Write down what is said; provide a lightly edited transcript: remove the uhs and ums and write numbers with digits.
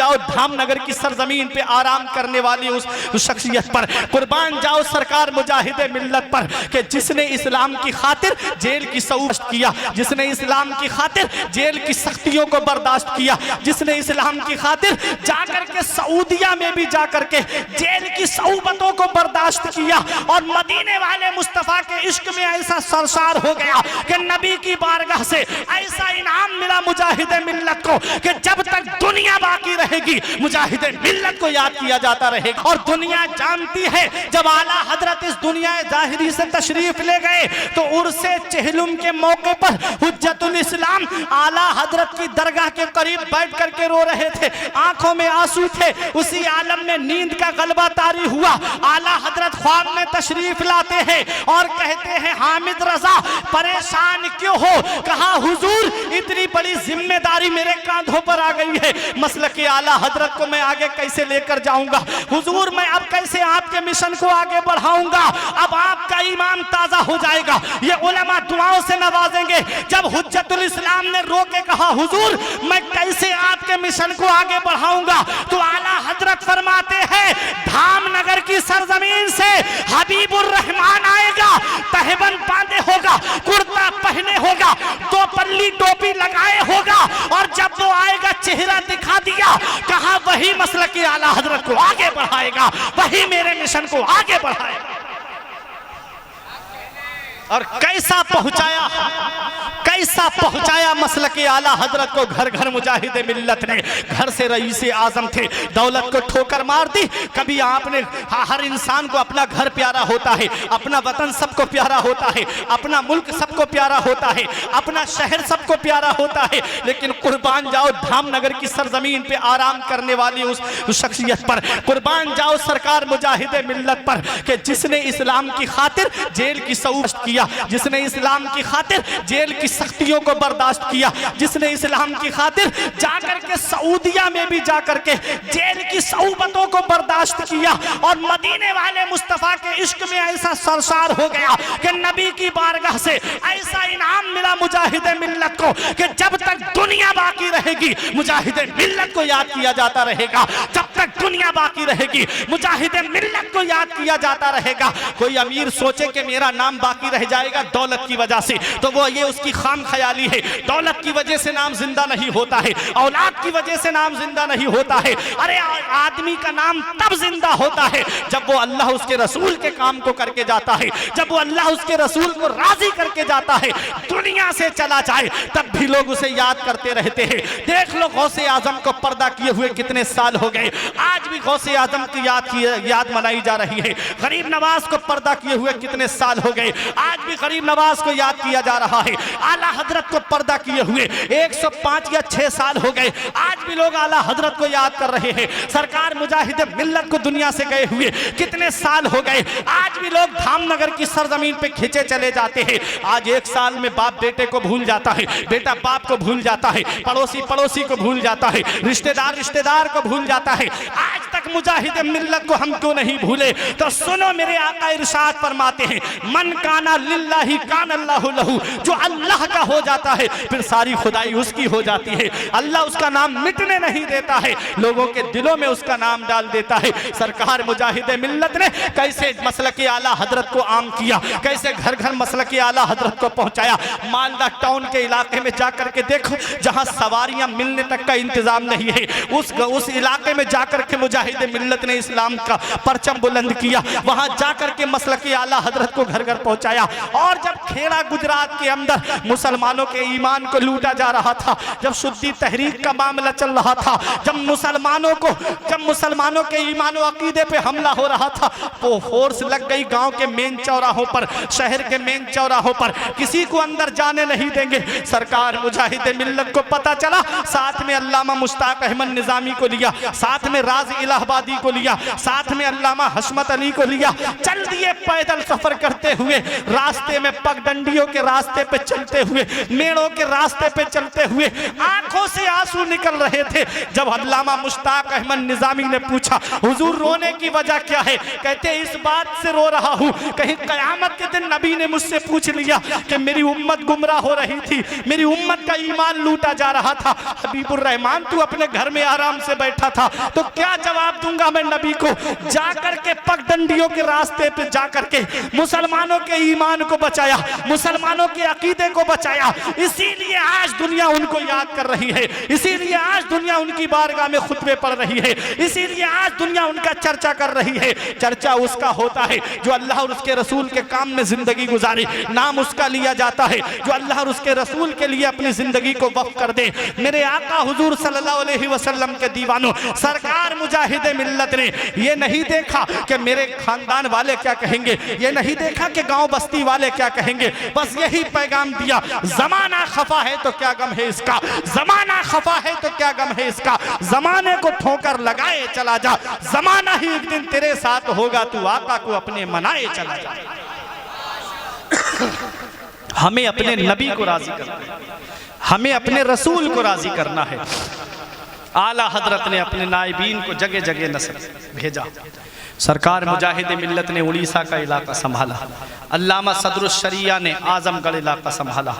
जाओ धामनगर की सरजमीन पे आराम करने वाली उस शख्सियत पर, कुर्बान जाओ सरकार मुजाहिद मिल्लत पर कि जिसने इस्लाम की खातिर जेल की सऊबत किया, जिसने इस्लाम की खातिर जेल की सख्तियों को बर्दाश्त किया, जिसने इस्लाम की खातिर जाकर के सऊदिया में भी जाकर के जेल की सऊबतों को बर्दाश्त किया और मदीने वाले मुस्तफ़ा के इश्क में ऐसा सरसार हो गया कि नबी की बारगाह से ऐसा इनाम मिला मुजाहिद मिल्लत को कि जब तक दुनिया बाकी रहेगी मुजाहिद मिल्लत को याद किया जाता रहेगा। और दुनिया जानती है जब आला हजरत इस दुनिया जाहिरी से तशरीफ ले गए तो उर्से चहलुम के मौके पर हुज्जतुल इस्लाम आला हजरत की दरगाह के करीब बैठ करके रो रहे थे, आंखों में आंसू थे। उसी आलम में नींद का गलबा तारी हुआ। आला हजरत ख्वाब में तशरीफ लाते हैं और कहते हैं हामिद रजा परेशान क्यों हो? कहा हुजूर इतनी बड़ी जिम्मेदारी मेरे कांधों पर आ गई है, मसलक आला हजरत को मैं आगे कैसे लेकर जाऊंगा? हुजूर मैं अब कैसे आपके मिशन को आगे बढ़ाऊंगा? अब आपका ईमान ताजा हो जाएगा, ये उलमा दुआओं से नवाजेंगे। जब हुज्जतुल इस्लाम ने रो के कहा हुजूर मैं कैसे आपके मिशन को आगे बढ़ाऊंगा, तो आला हजरत फरमाते हैं धामनगर की सरजमीन से हबीबुर रहमान आएगा, तहबन बांधे होगा, कुर्ता पहने होगा, दो पल्ली टोपी लगाए होगा और जब वो आएगा चेहरा दिखा दिया, कहा वही मसलक की आला हजरत को आगे बढ़ाएगा, वही मेरे मिशन को आगे बढ़ाएगा। और कैसा पहुंचाया मसलक आला हजरत को घर घर मुजाहिद मिल्लत ने। घर से रईस आजम थे, दौलत को ठोकर मार दी। कभी आपने हर इंसान को अपना घर प्यारा होता है, अपना वतन सबको प्यारा होता है, अपना मुल्क सबको प्यारा होता है, अपना शहर सबको प्यारा होता है, लेकिन कुर्बान जाओ धामनगर की सरजमीन पे आराम करने वाली उस शख्सियत पर, कुर्बान जाओ सरकार मुजाहिद मिल्लत पर कि जिसने इस्लाम की खातिर जेल की सऊबत किया, जिसने इस्लाम की खातिर जेल की सख्तियों को बर्दाश्त किया, जिसने इस्लाम की खातिर जाकर के सऊदिया में भी जाकर के जेल की सऊबतों को बर्दाश्त किया और मदीने वाले मुस्तफ़ा के इश्क में ऐसा सरसार हो गया कि नबी की बारगाह से ऐसा इनाम मिला मुजाहिद मिल्लत को कि जब तक दुनिया बाकी रहेगी मुजाहिद मिल्लत को याद किया जाता रहेगा, जब तक दुनिया बाकी रहेगी मुजाहिद मिल्लत को याद किया जाता रहेगा। कोई अमीर सोचे कि मेरा नाम बाकी रह जाएगा दौलत की वजह से, तो वो ये उसकी खाम ख्याली है। दौलत की वजह से नाम जिंदा नहीं होता है, औलाद की वजह से नाम जिंदा नहीं होता है। अरे आदमी का नाम तब जिंदा होता है जब वो अल्लाह उसके रसूल के काम को करके जाता है, जब वो अल्लाह उसके रसूल को राजी करके जाता है। दुनिया से चला जाए तब भी लोग उसे याद करते रहते हैं। देख लो गौसे आजम को पर्दा किए हुए कितने साल हो गए, आज भी गौसे आजम की याद मनाई जा रही है। गरीब नवाज को पर्दा किए हुए कितने साल हो गए, आज भी गरीब नवाज को याद किया जा रहा है। आला हजरत को पर्दा किए हुए 105 या 6 साल हो गए, आज भी लोग आला हजरत को याद कर रहे हैं। सरकार मुजाहिद मिल्लत को दुनिया से गए हुए कितने साल हो गए, आज भी लोग धामनगर की सरजमीन पे खींचे चले जाते हैं। आज 1 साल में बाप बेटे को भूल जाता है, बेटा बाप को भूल जाता है, पड़ोसी पड़ोसी को भूल जाता है, रिश्तेदार रिश्तेदार को भूल जाता है। आज तक मुजाहिद मिल्लत को हम क्यों नहीं भूले? तो सुनो मेरे आका इरशाद फरमाते हैं मन काना लिल्लाहि कान अल्लाहु लहू, जो अल्लाह का हो जाता है फिर सारी खुदाई उसकी हो जाती है। अल्लाह उसका नाम मिटने नहीं देता है, लोगों के दिलों में उसका नाम डाल देता है। सरकार मुजाहिद मिल्लत ने कैसे मसलक आला हजरत को आम किया, कैसे घर घर मसलक आला हजरत को पहुंचाया। मालदा टाउन के इलाके में जाकर के देखो, जहां सवारियां मिलने तक का इंतजाम नहीं है, उस इलाके में जाकर के मुजाहिद मिल्लत ने इस्लाम का परचम बुलंद किया, वहां जाकर के मसलक आला हजरत को घर घर पहुंचाया। और जब खेड़ा गुजरात के अंदर मुसलमानों के ईमान को लूटा जा रहा था, जब शुद्धी तहरीक का मामला चल रहा था, जब मुसलमानों के ईमान और अकीदे पे हमला हो रहा था, वो फोर्स लग गई गांव के मेन चौराहों पर, शहर के मेन चौराहों पर, किसी को अंदर जाने नहीं देंगे। सरकार मुजाहिद मिल्लत को पता चला, साथ में अल्लामा मुश्ताक अहमद निजामी को लिया, साथ में राज इलाहाबादी को लिया, साथ में अल्लामा हशमत अली को लिया, चल दिए पैदल सफर करते हुए, रास्ते में पगडंडियों के रास्ते पे चलते हुए, मेड़ों के रास्ते पे चलते हुए, आंखों से आंसू निकल रहे थे। जब अल्लामा मुश्ताक अहमद निजामी ने पूछा हुजूर रोने की वजह क्या है, कहते इस बात से रो रहा हूं कहीं कयामत के दिन नबी ने मुझसे पूछ लिया कि मेरी उम्मत गुमराह हो रही थी, मेरी उम्मत का ईमान लूटा जा रहा था। हबीबुर रहमान तू अपने घर में आराम से बैठा था, तो क्या जवाब दूंगा मैं नबी को? जाकर के पगडंडियों के रास्ते पे जाकर के मुसलमानों के ईमान को बचाया, मुसलमानों के अकीदे को बचाया। इसीलिए आज दुनिया उनको याद कर रही है, इसीलिए आज दुनिया उनकी बारगाह में खुतबे पढ़ रही है, इसीलिए आज दुनिया उनका चर्चा कर रही है। चर्चा उसका होता है जो अल्लाह और उसके रसूल के काम में जिंदगी गुजारे, नाम उसका लिया जाता है जो अल्लाह और उसके रसूल के लिए अपनी जिंदगी को वक्फ कर दे। मेरे आका हुजूर सल्लल्लाहु अलैहि वसल्लम के दीवानों, सरकार मुजाहिदे मिल्लत ने ये नहीं देखा कि मेरे खानदान वाले क्या कहेंगे, ये नहीं देखा कि गांव बस्ती वाले क्या कहेंगे, बस यही पैगाम दिया, जमाना खफा है तो क्या गम है इसका, जमाना खफा है तो क्या गम है इसका, जमाने को ठोकर लगाए चला जा, जमाना ही एक दिन तेरे साथ होगा, तू आका को अपने मनाए चला जा। हमें अपने नबी को राजी करना है, हमें अपने रसूल को राजी करना है। आला हजरत ने अपने नायबीन को जगह जगह नसर भेजा। सरकार मुजाहिद मिल्लत ने उड़ीसा का इलाका संभाला, अल्लामा सदरुश शरिया ने आजमगढ़ इलाका संभाला।